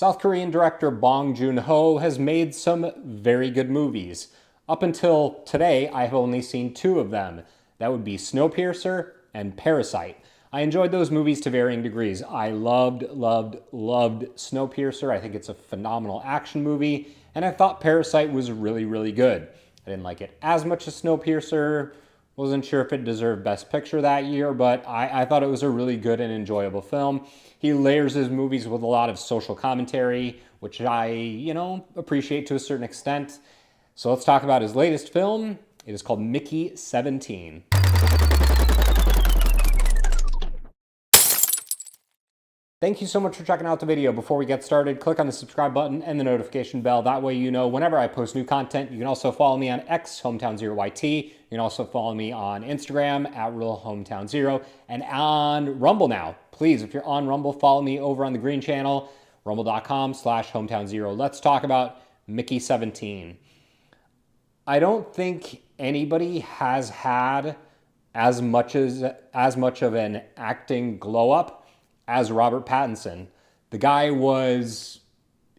South Korean director Bong Joon-ho has made some very good movies. Up until today, I have only seen two of them. That would be Snowpiercer and Parasite. I enjoyed those movies to varying degrees. I loved Snowpiercer. I think it's a phenomenal action movie, and I thought Parasite was really good. I didn't like it as much as Snowpiercer. Wasn't sure if it deserved Best Picture that year, but I thought it was a really good and enjoyable film. He layers his movies with a lot of social commentary, which I, appreciate to a certain extent. So let's talk about his latest film. It is called Mickey 17. Thank you so much for checking out the video. Before we get started, click on the subscribe button and the notification bell. That way you know whenever I post new content. You can also follow me on X, Hometown0YT. You can also follow me on Instagram at RealHometown0 and on Rumble now. Please, if you're on Rumble, follow me over on the green channel, rumble.com/Hometown0. Let's talk about Mickey 17. I don't think anybody has had as much of an acting glow up as Robert Pattinson. The guy was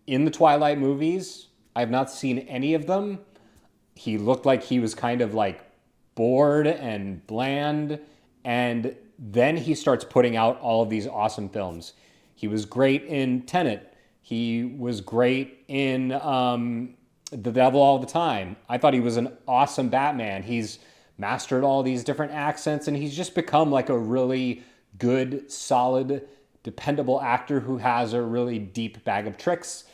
in the Twilight movies. I have not seen any of them. He looked like he was kind of like bored and bland, and then he starts putting out all of these awesome films. He was great in Tenet. He was great in The Devil All the Time. I thought he was an awesome Batman. He's mastered all these different accents, and he's just become like a really good, solid, dependable actor who has a really deep bag of tricks.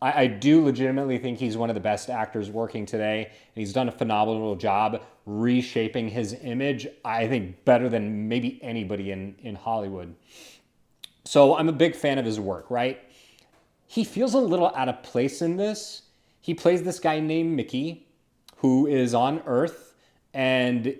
I do legitimately think he's one of the best actors working today, and he's done a phenomenal job reshaping his image, I think better than maybe anybody in Hollywood. So I'm a big fan of his work, right? He feels a little out of place in this. He plays this guy named Mickey who is on Earth and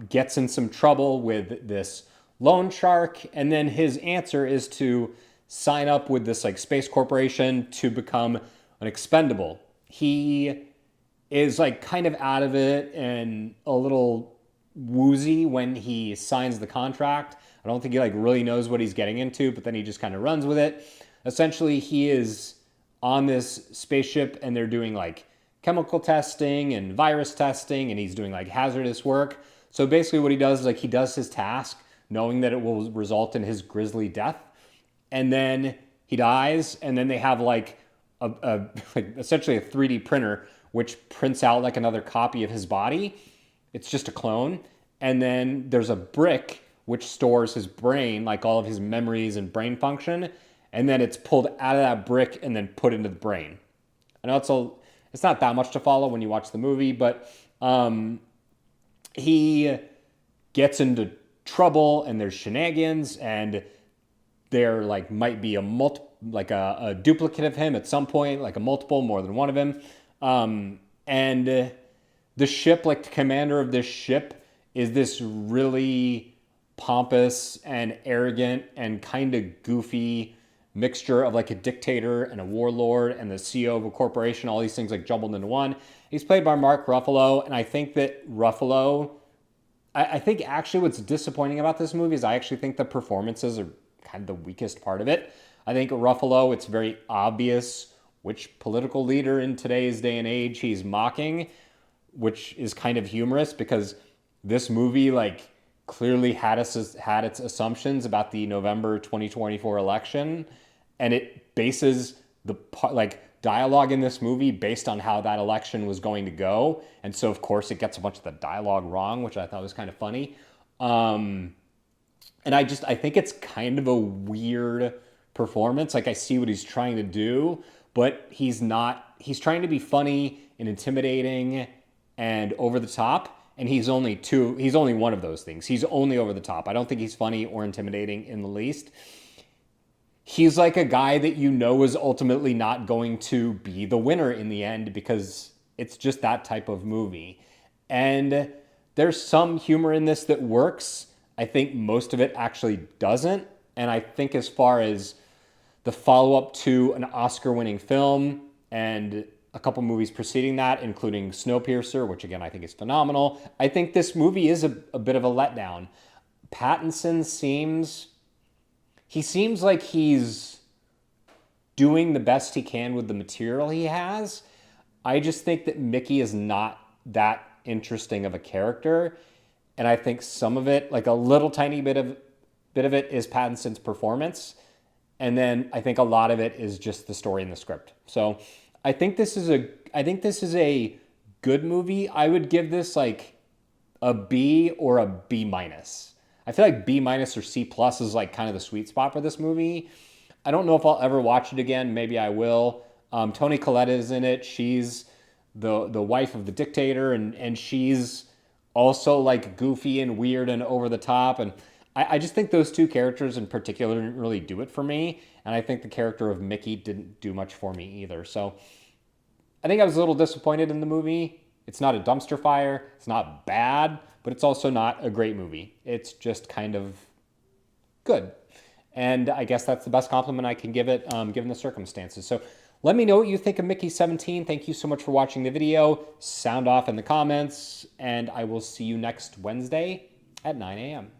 gets in some trouble with this loan shark, and then his answer is to sign up with this like space corporation to become an expendable. He is like kind of out of it and a little woozy when he signs the contract. I don't think he like really knows what he's getting into, but then he just kind of runs with it. Essentially, he is on this spaceship and they're doing like chemical testing and virus testing, and he's doing like hazardous work. So basically what he does is like he does his task knowing that it will result in his grisly death, and then he dies, and then they have like like essentially a 3D printer which prints out like another copy of his body. It's just a clone, and then there's a brick which stores his brain, like all of his memories and brain function, and then it's pulled out of that brick and then put into the brain. I know it's not that much to follow when you watch the movie, but he gets into trouble and there's shenanigans, and there like might be a duplicate of him at some point, like a multiple, more than one of him. And the ship, like the commander of this ship, is this really pompous and arrogant and kind of goofy mixture of like a dictator and a warlord and the CEO of a corporation, all these things like jumbled into one. He's played by Mark Ruffalo, and I think that Ruffalo, I think actually what's disappointing about this movie is I actually think the performances are kind of the weakest part of it. I think Ruffalo, it's very obvious which political leader in today's day and age he's mocking, which is kind of humorous because this movie like clearly had its assumptions about the November 2024 election, and it bases the dialogue in this movie based on how that election was going to go. And so of course it gets a bunch of the dialogue wrong, which I thought was kind of funny. And I think it's kind of a weird performance. Like I see what he's trying to do, but he's trying to be funny and intimidating and over the top. And he's only one of those things. He's only over the top. I don't think he's funny or intimidating in the least. He's like a guy that you know is ultimately not going to be the winner in the end because it's just that type of movie. And there's some humor in this that works. I think most of it actually doesn't. And I think as far as the follow-up to an Oscar-winning film and a couple movies preceding that, including Snowpiercer, which again I think is phenomenal, I think this movie is a bit of a letdown. Pattinson seems like he's doing the best he can with the material he has. I just think that Mickey is not that interesting of a character. And I think some of it, like a little tiny bit of it, is Pattinson's performance. And then I think a lot of it is just the story and the script. So I think this is a good movie. I would give this like a B or a B minus. I feel like B minus or C plus is like kind of the sweet spot for this movie. I don't know if I'll ever watch it again. Maybe I will. Toni Collette is in it. She's the wife of the dictator, and she's also like goofy and weird and over the top. And I just think those two characters in particular didn't really do it for me. And I think the character of Mickey didn't do much for me either. So I think I was a little disappointed in the movie. It's not a dumpster fire. It's not bad, but it's also not a great movie. It's just kind of good. And I guess that's the best compliment I can give it, given the circumstances. So let me know what you think of Mickey 17. Thank you so much for watching the video. Sound off in the comments, and I will see you next Wednesday at 9 a.m.